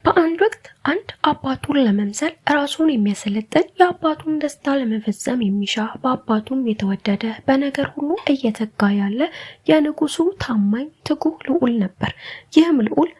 በአንድ ወቅት አንድ አባቱን ለመምሰል ራሱን የሚያሰለጥን የአባቱን ደስታ ለመፈጸም የሚሻ በአባቱም የተወደደ በነገር ሁሉ እየተጋ ያለ የንጉሱ ታማኝ ትጉህ ልዑል ነበር። ይህም ልዑል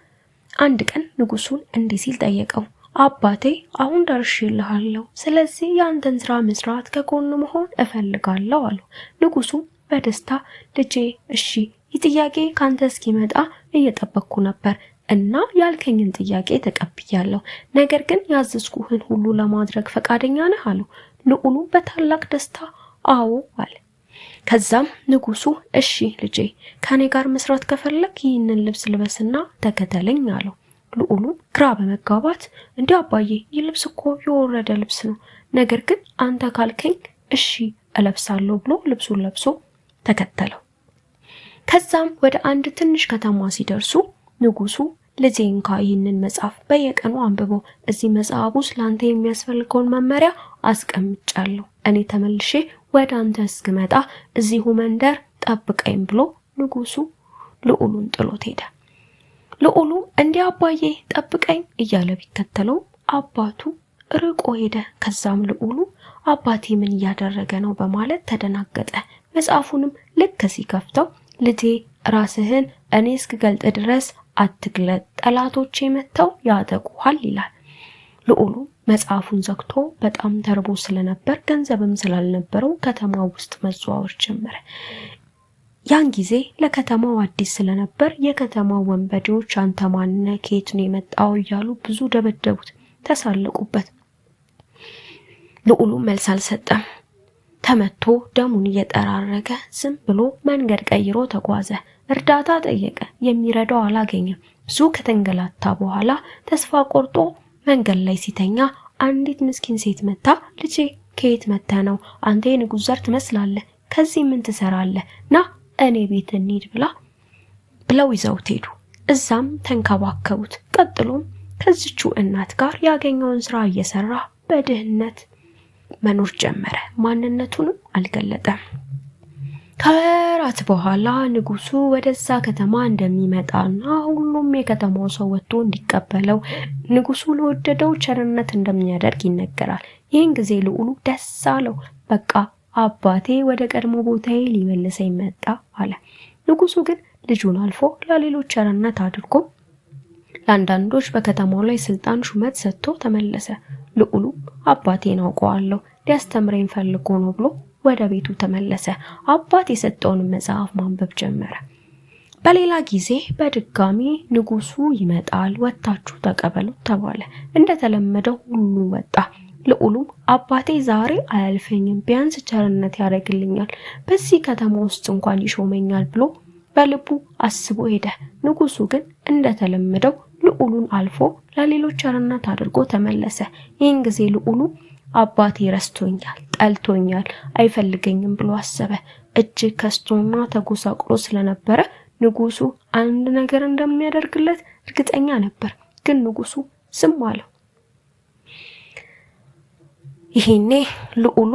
አንድ ቀን ንጉሱን እንዲህ ሲል ጠየቀው። አባቴ አሁን ደርሼልሃለሁ፣ ስለዚህ የአንተን ስራ መስራት ከጎን መሆን እፈልጋለሁ አለው። ንጉሱ በደስታ ልጄ እሺ፣ ይህ ጥያቄ ካንተ እስኪመጣ እየጠበቅኩ ነበር እና ያልከኝን ጥያቄ ተቀብያለሁ። ነገር ግን ያዘዝኩህን ሁሉ ለማድረግ ፈቃደኛ ነህ አለው። ልዑሉ በታላቅ ደስታ አዎ አለ። ከዛም ንጉሱ እሺ ልጄ፣ ከኔ ጋር መስራት ከፈለክ ይህንን ልብስ ልበስና ተከተለኝ አለው። ልዑሉ ግራ በመጋባት እንዴ አባዬ፣ ይህ ልብስ እኮ የወረደ ልብስ ነው፣ ነገር ግን አንተ ካልከኝ እሺ እለብሳለሁ ብሎ ልብሱን ለብሶ ተከተለው። ከዛም ወደ አንድ ትንሽ ከተማ ሲደርሱ ንጉሱ ልጄ እንካ ይህንን መጽሐፍ በየቀኑ አንብበው፣ እዚህ መጽሐፍ ውስጥ ላንተ የሚያስፈልገውን መመሪያ አስቀምጫለሁ፣ እኔ ተመልሼ ወደ አንተ እስክመጣ እዚሁ መንደር ጠብቀኝ ብሎ ንጉሱ ልዑሉን ጥሎት ሄደ። ልዑሉ እንዲህ አባዬ ጠብቀኝ እያለ ቢከተለው አባቱ ርቆ ሄደ። ከዛም ልዑሉ አባቴ ምን እያደረገ ነው በማለት ተደናገጠ። መጽሐፉንም ልክ ሲከፍተው ልጄ ራስህን እኔ እስክገልጥ ድረስ አትግለጥ፣ ጠላቶቼ መተው ያጠቁሃል ይላል። ልዑሉ መጽሐፉን ዘግቶ በጣም ተርቦ ስለነበር ገንዘብም ስላልነበረው ከተማው ውስጥ መዘዋወር ጀመረ። ያን ጊዜ ለከተማው አዲስ ስለነበር የከተማው ወንበዴዎች አንተ ማነህ፣ ከየት ነው የመጣው እያሉ ብዙ ደበደቡት፣ ተሳለቁበት። ልዑሉ መልስ አልሰጠም። ተመቶ ደሙን እየጠራረገ ዝም ብሎ መንገድ ቀይሮ ተጓዘ። እርዳታ ጠየቀ፣ የሚረዳው አላገኘም። ብዙ ከተንገላታ በኋላ ተስፋ ቆርጦ መንገድ ላይ ሲተኛ አንዲት ምስኪን ሴት መታ ልጄ ከየት መጣ ነው? አንተ የንጉስ ዘር ትመስላለህ፣ ከዚህ ምን ትሰራለህ? ና እኔ ቤት እንሂድ ብለው ይዘውት ሄዱ። እዛም ተንከባከቡት። ቀጥሎም ከዚቹ እናት ጋር ያገኘውን ስራ እየሰራ በድህነት መኖር ጀመረ። ማንነቱንም አልገለጠም። ከወራት በኋላ ንጉሱ ወደዛ ከተማ እንደሚመጣና ሁሉም የከተማው ሰው ወጥቶ እንዲቀበለው ንጉሱ ለወደደው ቸርነት እንደሚያደርግ ይነገራል። ይህን ጊዜ ልዑሉ ደስ አለው። በቃ አባቴ ወደ ቀድሞ ቦታዬ ሊመልሰኝ መጣ አለ። ንጉሱ ግን ልጁን አልፎ ለሌሎች ቸርነት አድርጎ ለአንዳንዶች በከተማው ላይ ስልጣን ሹመት ሰጥቶ ተመለሰ። ልዑሉ አባቴን አውቀዋለሁ፣ ሊያስተምረኝ ፈልጎ ነው ብሎ ወደ ቤቱ ተመለሰ። አባት የሰጠውን መጽሐፍ ማንበብ ጀመረ። በሌላ ጊዜ በድጋሚ ንጉሱ ይመጣል፣ ወጣችሁ ተቀበሉት ተባለ። እንደተለመደው ሁሉ ወጣ። ልዑሉም አባቴ ዛሬ አያልፈኝም፣ ቢያንስ ቸርነት ያደርግልኛል፣ በዚህ ከተማ ውስጥ እንኳን ይሾመኛል ብሎ በልቡ አስቦ ሄደ። ንጉሱ ግን እንደተለመደው ልዑሉን አልፎ ለሌሎች ቸርነት አድርጎ ተመለሰ። ይህን ጊዜ ልዑሉ አባቴ ረስቶኛል፣ ጠልቶኛል፣ አይፈልገኝም ብሎ አሰበ። እጅግ ከስቶና ተጎሳቅሎ ስለነበረ ንጉሱ አንድ ነገር እንደሚያደርግለት እርግጠኛ ነበር። ግን ንጉሱ ዝም አለው። ይሄኔ ልዑሉ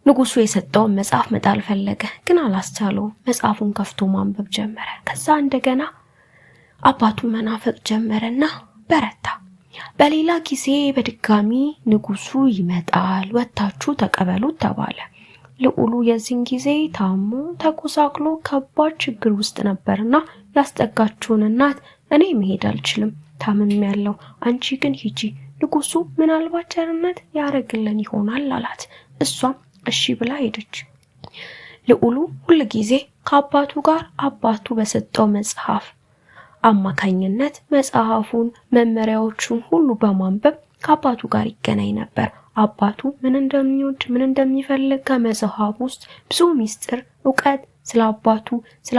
ንጉሱ የሰጠውን መጽሐፍ መጣል ፈለገ፣ ግን አላስቻለውም። መጽሐፉን ከፍቶ ማንበብ ጀመረ። ከዛ እንደገና አባቱን መናፈቅ ጀመረና በረታ። በሌላ ጊዜ በድጋሚ ንጉሱ ይመጣል፣ ወጣችሁ ተቀበሉት ተባለ። ልዑሉ የዚህን ጊዜ ታሞ ተጎሳቅሎ ከባድ ችግር ውስጥ ነበርና ያስጠጋችውን እናት እኔ መሄድ አልችልም፣ ታምሜያለሁ፣ አንቺ ግን ሂጂ፣ ንጉሱ ምናልባት ቸርነት ያደርግልን ይሆናል አላት። እሷም እሺ ብላ ሄደች። ልዑሉ ሁሉ ጊዜ ከአባቱ ጋር አባቱ በሰጠው መጽሐፍ አማካኝነት መጽሐፉን መመሪያዎቹን ሁሉ በማንበብ ከአባቱ ጋር ይገናኝ ነበር። አባቱ ምን እንደሚወድ ምን እንደሚፈልግ ከመጽሐፍ ውስጥ ብዙ ሚስጥር ዕውቀት ስለ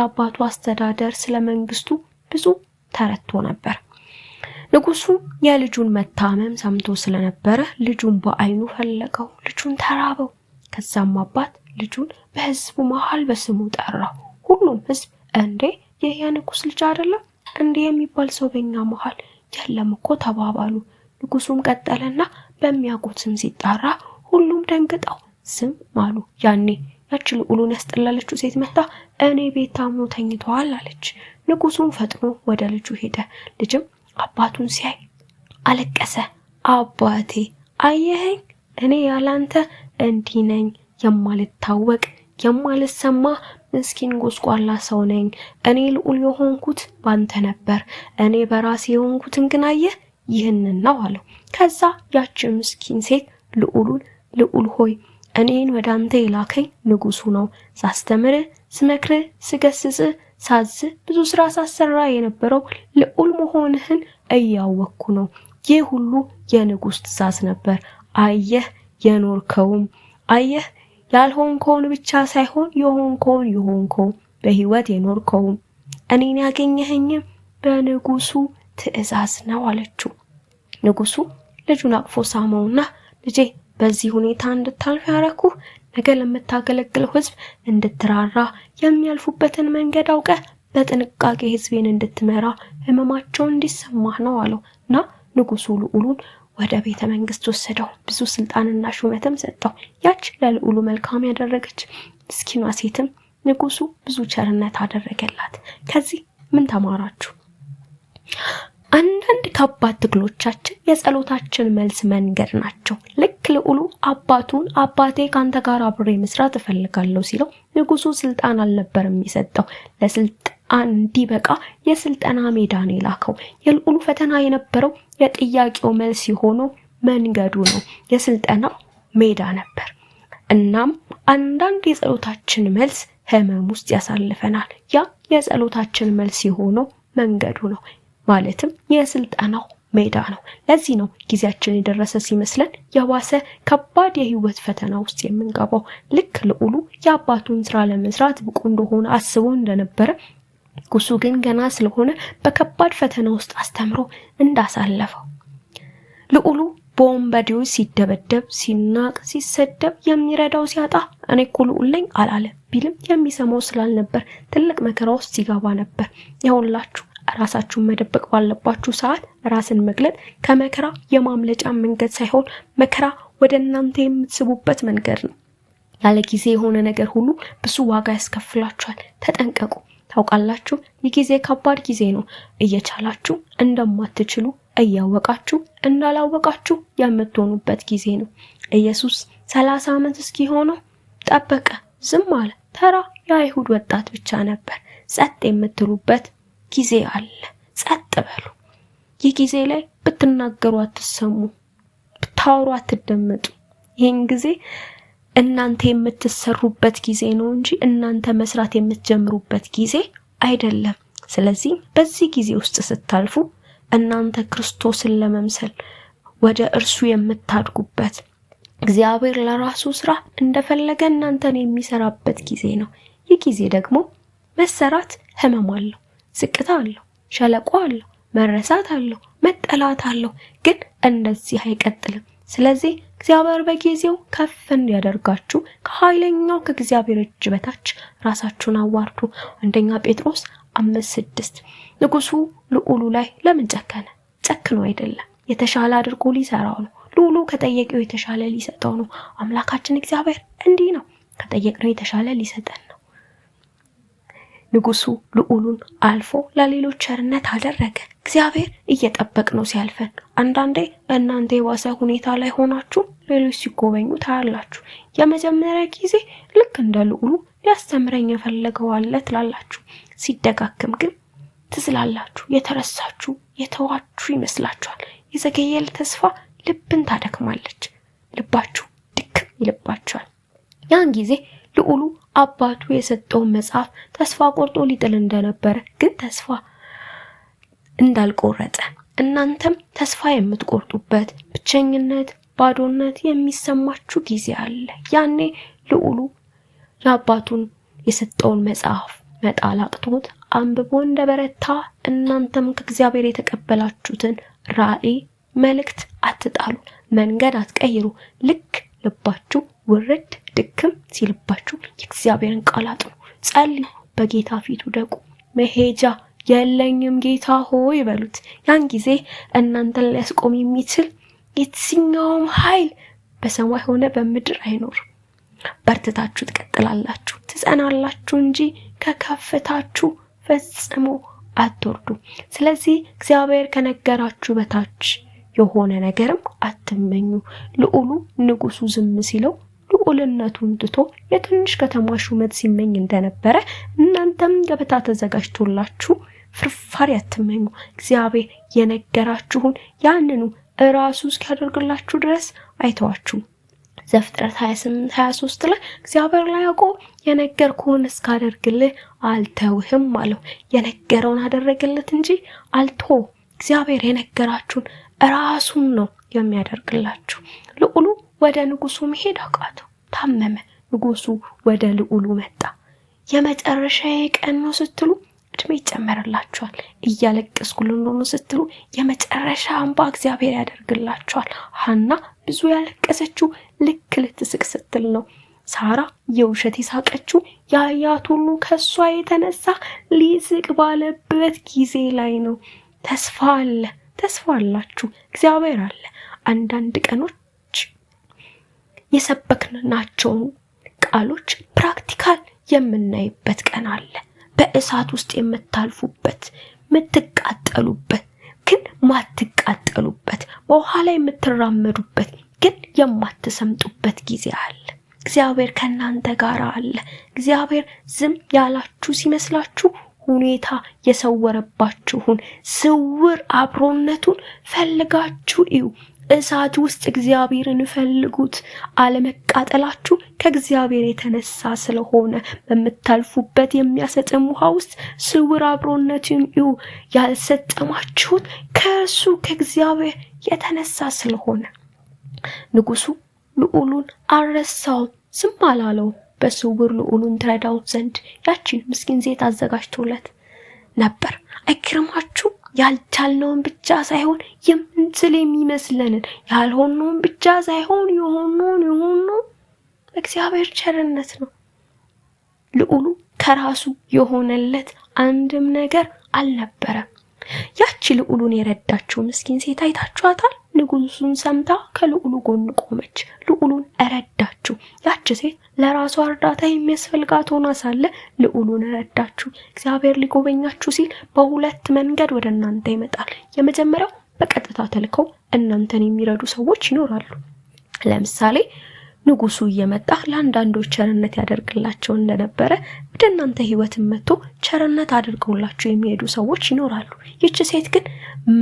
አባቱ አስተዳደር፣ ስለ መንግስቱ ብዙ ተረድቶ ነበር። ንጉሱ የልጁን መታመም ሰምቶ ስለነበረ ልጁን በአይኑ ፈለገው፣ ልጁን ተራበው። ከዛም አባት ልጁን በህዝቡ መሃል በስሙ ጠራው። ሁሉም ህዝብ እንዴ ይህ የንጉስ ልጅ አይደለም እንዴ የሚባል ሰው በእኛ መሃል የለም እኮ ተባባሉ። ንጉሱም ቀጠለና በሚያውቁት ስም ሲጣራ ሁሉም ደንግጠው ዝም አሉ። ያኔ ያቺ ልዑሉን ያስጠላለችው ሴት መጣ። እኔ ቤት ታሞ ተኝቷል አለች። ንጉሱም ፈጥኖ ወደ ልጁ ሄደ። ልጅም አባቱን ሲያይ አለቀሰ። አባቴ አየኸኝ፣ እኔ ያላንተ እንዲህ ነኝ፣ የማልታወቅ የማልሰማ ምስኪን ጎስቋላ ሰው ነኝ። እኔ ልዑል የሆንኩት ባንተ ነበር፣ እኔ በራሴ የሆንኩትን ግን አየህ፣ ይህንን ነው አለው። ከዛ ያቺ ምስኪን ሴት ልዑል ሆይ እኔን ወደ አንተ የላከኝ ንጉሱ ነው። ሳስተምርህ፣ ስመክርህ፣ ስገስጽህ፣ ሳዝህ፣ ብዙ ስራ ሳሰራ የነበረው ልዑል መሆንህን እያወቅኩ ነው። ይህ ሁሉ የንጉስ ትእዛዝ ነበር። አየህ የኖርከውም፣ አየህ ያልሆንከውን ብቻ ሳይሆን የሆንከው በህይወት የኖርከውም፣ እኔን ያገኘኸኝም በንጉሱ ትእዛዝ ነው አለችው። ንጉሱ ልጁን አቅፎ ሳመውና ልጄ በዚህ ሁኔታ እንድታልፍ ያረኩህ ነገ ለምታገለግለው ህዝብ እንድትራራ፣ የሚያልፉበትን መንገድ አውቀህ በጥንቃቄ ህዝቤን እንድትመራ፣ ህመማቸውን እንዲሰማህ ነው አለውና ንጉሱ ልዑሉን ወደ ቤተ መንግስት ወሰደው። ብዙ ስልጣንና ሹመትም ሰጠው። ያች ለልዑሉ መልካም ያደረገች ምስኪኗ ሴትም ንጉሱ ብዙ ቸርነት አደረገላት። ከዚህ ምን ተማራችሁ? አንዳንድ ከባድ ትግሎቻችን የጸሎታችን መልስ መንገድ ናቸው። ልክ ልዑሉ አባቱን አባቴ ካንተ ጋር አብሬ መስራት እፈልጋለሁ ሲለው ንጉሱ ስልጣን አልነበረም የሚሰጠው፣ ለስልጣን እንዲበቃ የስልጠና ሜዳ ነው የላከው። የልዑሉ ፈተና የነበረው የጥያቄው መልስ የሆነው መንገዱ ነው፣ የስልጠናው ሜዳ ነበር። እናም አንዳንድ የጸሎታችን መልስ ህመም ውስጥ ያሳልፈናል። ያ የጸሎታችን መልስ የሆነው መንገዱ ነው፣ ማለትም የስልጠናው ሜዳ ነው። ለዚህ ነው ጊዜያችን የደረሰ ሲመስለን የባሰ ከባድ የህይወት ፈተና ውስጥ የምንገባው። ልክ ልዑሉ የአባቱን ስራ ለመስራት ብቁ እንደሆነ አስቦ እንደነበረ ንጉሱ ግን ገና ስለሆነ በከባድ ፈተና ውስጥ አስተምሮ እንዳሳለፈው። ልዑሉ በወንበዴዎች ሲደበደብ፣ ሲናቅ፣ ሲሰደብ የሚረዳው ሲያጣ እኔ እኮ ልዑል ነኝ አላለ ቢልም የሚሰማው ስላልነበር ትልቅ መከራ ውስጥ ሲገባ ነበር። ይኸውላችሁ ራሳችሁን መደበቅ ባለባችሁ ሰዓት ራስን መግለጥ ከመከራ የማምለጫ መንገድ ሳይሆን መከራ ወደ እናንተ የምትስቡበት መንገድ ነው። ያለ ጊዜ የሆነ ነገር ሁሉ ብዙ ዋጋ ያስከፍላችኋል። ተጠንቀቁ። ታውቃላችሁ የጊዜ ከባድ ጊዜ ነው። እየቻላችሁ እንደማትችሉ እያወቃችሁ እንዳላወቃችሁ የምትሆኑበት ጊዜ ነው። ኢየሱስ 30 ዓመት እስኪሆነው ጠበቀ፣ ዝም አለ። ተራ የአይሁድ ወጣት ብቻ ነበር። ጸጥ የምትሉበት ጊዜ አለ። ጸጥ በሉ። ይህ ጊዜ ላይ ብትናገሩ አትሰሙ፣ ብታወሩ አትደመጡ። ይህን ጊዜ እናንተ የምትሰሩበት ጊዜ ነው እንጂ እናንተ መስራት የምትጀምሩበት ጊዜ አይደለም። ስለዚህ በዚህ ጊዜ ውስጥ ስታልፉ እናንተ ክርስቶስን ለመምሰል ወደ እርሱ የምታድጉበት፣ እግዚአብሔር ለራሱ ስራ እንደፈለገ እናንተን የሚሰራበት ጊዜ ነው። ይህ ጊዜ ደግሞ መሰራት ህመም አለው፣ ዝቅታ አለው፣ ሸለቆ አለው፣ መረሳት አለው፣ መጠላት አለው። ግን እንደዚህ አይቀጥልም። ስለዚህ እግዚአብሔር በጊዜው ከፍ እንዲያደርጋችሁ ከኃይለኛው ከእግዚአብሔር እጅ በታች ራሳችሁን አዋርዱ። አንደኛ ጴጥሮስ 5:6 ንጉሱ ልዑሉ ላይ ለምን ጨከነ? ጨክኖ አይደለም፣ የተሻለ አድርጎ ሊሰራው ነው። ልዑሉ ከጠየቀው የተሻለ ሊሰጠው ነው። አምላካችን እግዚአብሔር እንዲህ ነው፣ ከጠየቅነው የተሻለ ሊሰጠን ነው። ንጉሱ ልዑሉን አልፎ ለሌሎች ቸርነት አደረገ። እግዚአብሔር እየጠበቅነው ሲያልፈን አንዳንዴ እናንተ የባሰ ሁኔታ ላይ ሆናችሁ ሌሎች ሲጎበኙ ታያላችሁ። የመጀመሪያ ጊዜ ልክ እንደ ልዑሉ ሊያስተምረኝ የፈለገው አለ ትላላችሁ። ሲደጋግም ግን ትዝላላችሁ። የተረሳችሁ የተዋችሁ ይመስላችኋል። የዘገየል ተስፋ ልብን ታደክማለች። ልባችሁ ድክም ይልባችኋል። ያን ጊዜ ልዑሉ አባቱ የሰጠውን መጽሐፍ ተስፋ ቆርጦ ሊጥል እንደነበረ ግን ተስፋ እንዳልቆረጠ እናንተም ተስፋ የምትቆርጡበት ብቸኝነት፣ ባዶነት የሚሰማችሁ ጊዜ አለ። ያኔ ልዑሉ የአባቱን የሰጠውን መጽሐፍ መጣል አቅቶት አንብቦ እንደበረታ እናንተም ከእግዚአብሔር የተቀበላችሁትን ራእይ መልእክት አትጣሉ፣ መንገድ አትቀይሩ። ልክ ልባችሁ ውርድ ድክም ሲልባችሁ የእግዚአብሔርን ቃል አጥኑ፣ ጸልዩ፣ በጌታ ፊት ውደቁ። መሄጃ የለኝም ጌታ ሆይ በሉት። ያን ጊዜ እናንተን ሊያስቆም የሚችል የትኛውም ኃይል በሰማይ ሆነ በምድር አይኖርም። በርትታችሁ ትቀጥላላችሁ፣ ትጸናላችሁ እንጂ ከከፍታችሁ ፈጽሞ አትወርዱ። ስለዚህ እግዚአብሔር ከነገራችሁ በታች የሆነ ነገርም አትመኙ። ልዑሉ ንጉሱ ዝም ሲለው ልዑልነቱን ትቶ የትንሽ ከተማ ሹመት ሲመኝ እንደነበረ እናንተም ገበታ ተዘጋጅቶላችሁ ፍርፋሪ አትመኙ። እግዚአብሔር የነገራችሁን ያንኑ ራሱ እስኪያደርግላችሁ ድረስ አይተዋችሁም። ዘፍጥረት 28:23 ላይ እግዚአብሔር ለያዕቆብ የነገርኩህን እስካደርግልህ አልተውህም አለው። የነገረውን አደረገለት እንጂ አልተወው። እግዚአብሔር የነገራችሁን ራሱን ነው የሚያደርግላችሁ። ልዑሉ ወደ ንጉሱ መሄድ አቃተው፣ ታመመ። ንጉሱ ወደ ልዑሉ መጣ። የመጨረሻዬ ቀን ነው ስትሉ እድሜ ይጨመርላችኋል። እያለቀስኩልን ነው ስትሉ የመጨረሻ እንባ እግዚአብሔር ያደርግላችኋል። ሐና ብዙ ያለቀሰችው ልክ ልትስቅ ስትል ነው። ሳራ የውሸት የሳቀችው ያያት ሁሉ ከሷ የተነሳ ሊስቅ ባለበት ጊዜ ላይ ነው። ተስፋ አለ፣ ተስፋ አላችሁ። እግዚአብሔር አለ። አንዳንድ ቀኖች የሰበክናቸው ቃሎች ፕራክቲካል የምናይበት ቀን አለ። በእሳት ውስጥ የምታልፉበት፣ የምትቃጠሉበት ግን ማትቃጠሉበት፣ በውሃ ላይ የምትራመዱበት ግን የማትሰምጡበት ጊዜ አለ። እግዚአብሔር ከናንተ ጋር አለ። እግዚአብሔር ዝም ያላችሁ ሲመስላችሁ ሁኔታ የሰወረባችሁን ስውር አብሮነቱን ፈልጋችሁ እዩ። እሳት ውስጥ እግዚአብሔርን ፈልጉት። አለመቃጠላችሁ ከእግዚአብሔር የተነሳ ስለሆነ በምታልፉበት የሚያሰጥም ውሃ ውስጥ ስውር አብሮነትን እዩ። ያልሰጠማችሁት ከእሱ ከእግዚአብሔር የተነሳ ስለሆነ ንጉሱ ልዑሉን አልረሳውም፣ ዝም አላለው። በስውር ልዑሉን ትረዳው ዘንድ ያችን ምስኪን ሴት አዘጋጅቶለት ነበር። አይክርማችሁ ያልቻልነውን ብቻ ሳይሆን የምንችል የሚመስለንን፣ ያልሆነውን ብቻ ሳይሆን የሆነውን በእግዚአብሔር ቸርነት ነው። ልዑሉ ከራሱ የሆነለት አንድም ነገር አልነበረም። ያቺ ልዑሉን የረዳችው ምስኪን ሴት አይታችኋታል። ንጉሱን ሰምታ ከልዑሉ ጎን ቆመች፣ ልዑሉን ረዳችው። ያቺ ሴት ለራሷ እርዳታ የሚያስፈልጋት ሆና ሳለ ልዑሉን ረዳችው። እግዚአብሔር ሊጎበኛችሁ ሲል በሁለት መንገድ ወደ እናንተ ይመጣል። የመጀመሪያው በቀጥታ ተልከው እናንተን የሚረዱ ሰዎች ይኖራሉ። ለምሳሌ ንጉሱ እየመጣ ለአንዳንዶች ቸርነት ያደርግላቸው እንደነበረ ወደ እናንተ ህይወትን መጥቶ ቸርነት አድርገውላችሁ የሚሄዱ ሰዎች ይኖራሉ። ይህች ሴት ግን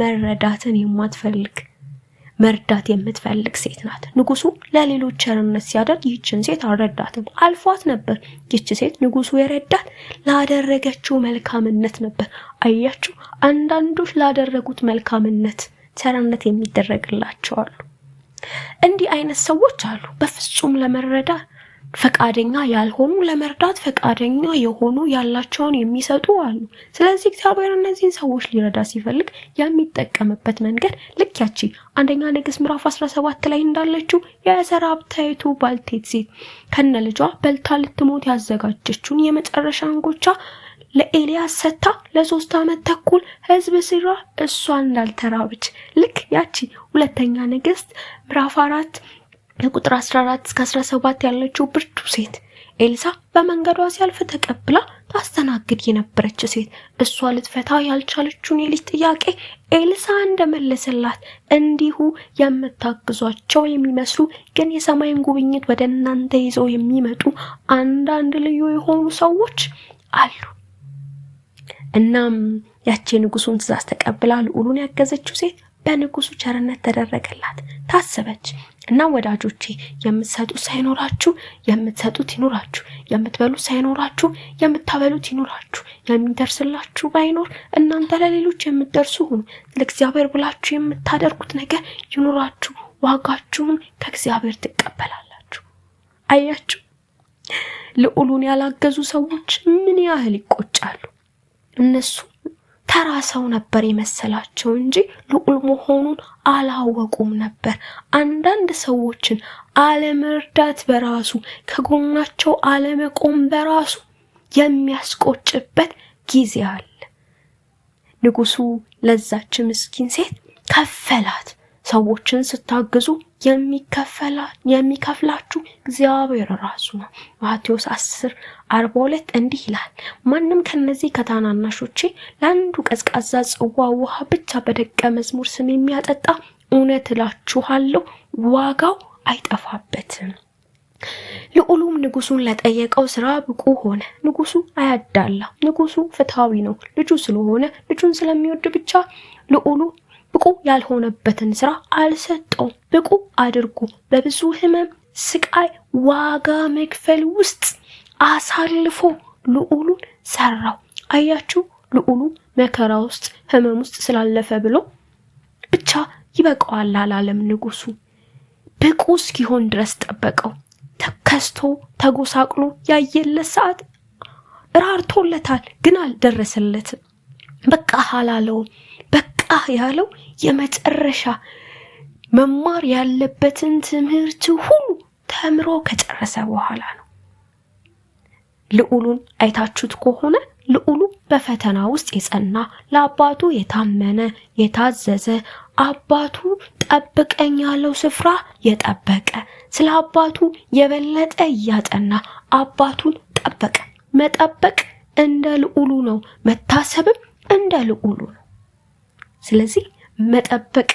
መረዳትን የማትፈልግ መርዳት የምትፈልግ ሴት ናት። ንጉሱ ለሌሎች ቸርነት ሲያደርግ ይህችን ሴት አልረዳትም፣ አልፏት ነበር። ይህች ሴት ንጉሱ የረዳት ላደረገችው መልካምነት ነበር። አያችሁ፣ አንዳንዶች ላደረጉት መልካምነት ቸርነት የሚደረግላቸው አሉ። እንዲህ አይነት ሰዎች አሉ። በፍጹም ለመረዳት ፈቃደኛ ያልሆኑ፣ ለመርዳት ፈቃደኛ የሆኑ ያላቸውን የሚሰጡ አሉ። ስለዚህ እግዚአብሔር እነዚህን ሰዎች ሊረዳ ሲፈልግ የሚጠቀምበት መንገድ ልክ ያቺ አንደኛ ነገሥት ምዕራፍ 17 ላይ እንዳለችው የሰራፕታይቱ ባልቴት ሴት ከነ ልጇ በልታ ልትሞት ያዘጋጀችውን የመጨረሻ እንጎቻ ለኤልያስ ሰታ ለ3 ዓመት ተኩል ህዝብ ሲራ እሷ እንዳልተራበች ልክ ያቺ ሁለተኛ ነገሥት ምዕራፍ 4 ከቁጥር 14 እስከ 17 ያለችው ብርቱ ሴት ኤልሳ በመንገዷ ሲያልፍ ተቀብላ ታስተናግድ የነበረች ሴት እሷ ልትፈታ ያልቻለችውን የልጅ ጥያቄ ኤልሳ እንደመለሰላት እንዲሁ የምታግዟቸው የሚመስሉ ግን የሰማይን ጉብኝት ወደ እናንተ ይዘው የሚመጡ አንዳንድ ልዩ የሆኑ ሰዎች አሉ። እናም ያቺ ንጉሱን ትእዛዝ ተቀብላ ልዑሉን ያገዘችው ሴት በንጉሱ ቸርነት ተደረገላት፣ ታሰበች። እና ወዳጆቼ የምትሰጡት ሳይኖራችሁ የምትሰጡት ይኖራችሁ፣ የምትበሉት ሳይኖራችሁ የምታበሉት ይኖራችሁ፣ የሚደርስላችሁ ባይኖር እናንተ ለሌሎች የምትደርሱ ሁኑ። ለእግዚአብሔር ብላችሁ የምታደርጉት ነገር ይኖራችሁ፣ ዋጋችሁን ከእግዚአብሔር ትቀበላላችሁ። አያችሁ፣ ልዑሉን ያላገዙ ሰዎች ምን ያህል ይቆጫሉ። እነሱ ተራ ሰው ነበር የመሰላቸው እንጂ ልዑል መሆኑን አላወቁም ነበር። አንዳንድ ሰዎችን አለመርዳት በራሱ ከጎናቸው አለመቆም በራሱ የሚያስቆጭበት ጊዜ አለ። ንጉሱ ለዛች ምስኪን ሴት ከፈላት። ሰዎችን ስታግዙ የሚከፍላችሁ እግዚአብሔር ራሱ ነው። ማቴዎስ 10:42 እንዲህ ይላል፣ ማንም ከነዚህ ከታናናሾቼ ለአንዱ ቀዝቃዛ ጽዋ ውሃ ብቻ በደቀ መዝሙር ስም የሚያጠጣ እውነት እላችኋለሁ ዋጋው አይጠፋበትም። ልዑሉም ንጉሱን ለጠየቀው ስራ ብቁ ሆነ። ንጉሱ አያዳላ። ንጉሱ ፍትሃዊ ነው። ልጁ ስለሆነ ልጁን ስለሚወድ ብቻ ልዑሉ ብቁ ያልሆነበትን ስራ አልሰጠውም። ብቁ አድርጎ በብዙ ህመም፣ ስቃይ፣ ዋጋ መክፈል ውስጥ አሳልፎ ልዑሉን ሰራው። አያችሁ፣ ልዑሉ መከራ ውስጥ ህመም ውስጥ ስላለፈ ብሎ ብቻ ይበቃዋል አላለም። ንጉሱ ብቁ እስኪሆን ድረስ ጠበቀው። ተከስቶ ተጎሳቅሎ ያየለት ሰዓት ራርቶለታል፣ ግን አልደረሰለትም። በቃ አላለውም። በቃ ያለው የመጨረሻ መማር ያለበትን ትምህርት ሁሉ ተምሮ ከጨረሰ በኋላ ነው። ልዑሉን አይታችሁት ከሆነ ልዑሉ በፈተና ውስጥ የጸና፣ ለአባቱ የታመነ የታዘዘ፣ አባቱ ጠብቀኝ ያለው ስፍራ የጠበቀ፣ ስለ አባቱ የበለጠ እያጠና አባቱን ጠበቀ። መጠበቅ እንደ ልዑሉ ነው፣ መታሰብም እንደ ልዑሉ ነው። ስለዚህ መጠበቅ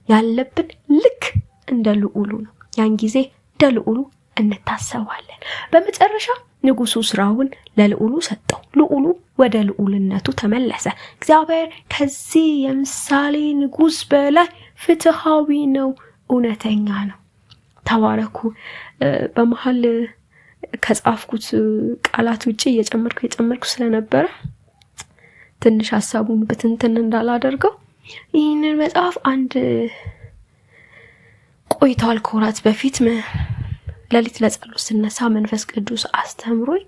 ያለብን ልክ እንደ ልዑሉ ነው። ያን ጊዜ እንደ ልዑሉ እንታሰባለን። በመጨረሻ ንጉሱ ስራውን ለልዑሉ ሰጠው። ልዑሉ ወደ ልዑልነቱ ተመለሰ። እግዚአብሔር ከዚህ የምሳሌ ንጉስ በላይ ፍትሃዊ ነው፣ እውነተኛ ነው። ተባረኩ። በመሃል ከጻፍኩት ቃላት ውጪ እየጨመርኩ ስለነበረ ትንሽ ሐሳቡን በትንትን እንዳላደርገው ይህንን መጽሐፍ አንድ ቆይቷል ከወራት በፊት ለሊት ለጸሎት ስነሳ መንፈስ ቅዱስ አስተምሮኝ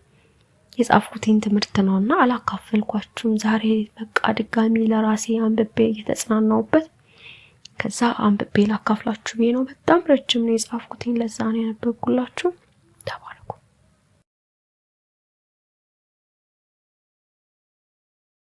የጻፍኩትን ትምህርት ነውና አላካፈልኳችሁም። ዛሬ በቃ ድጋሚ ለራሴ አንብቤ እየተጽናናውበት ከዛ አንብቤ ላካፍላችሁ ብዬ ነው። በጣም ረጅም ነው የጻፍኩትን፣ ለዛ ነው ያነበብኩላችሁ።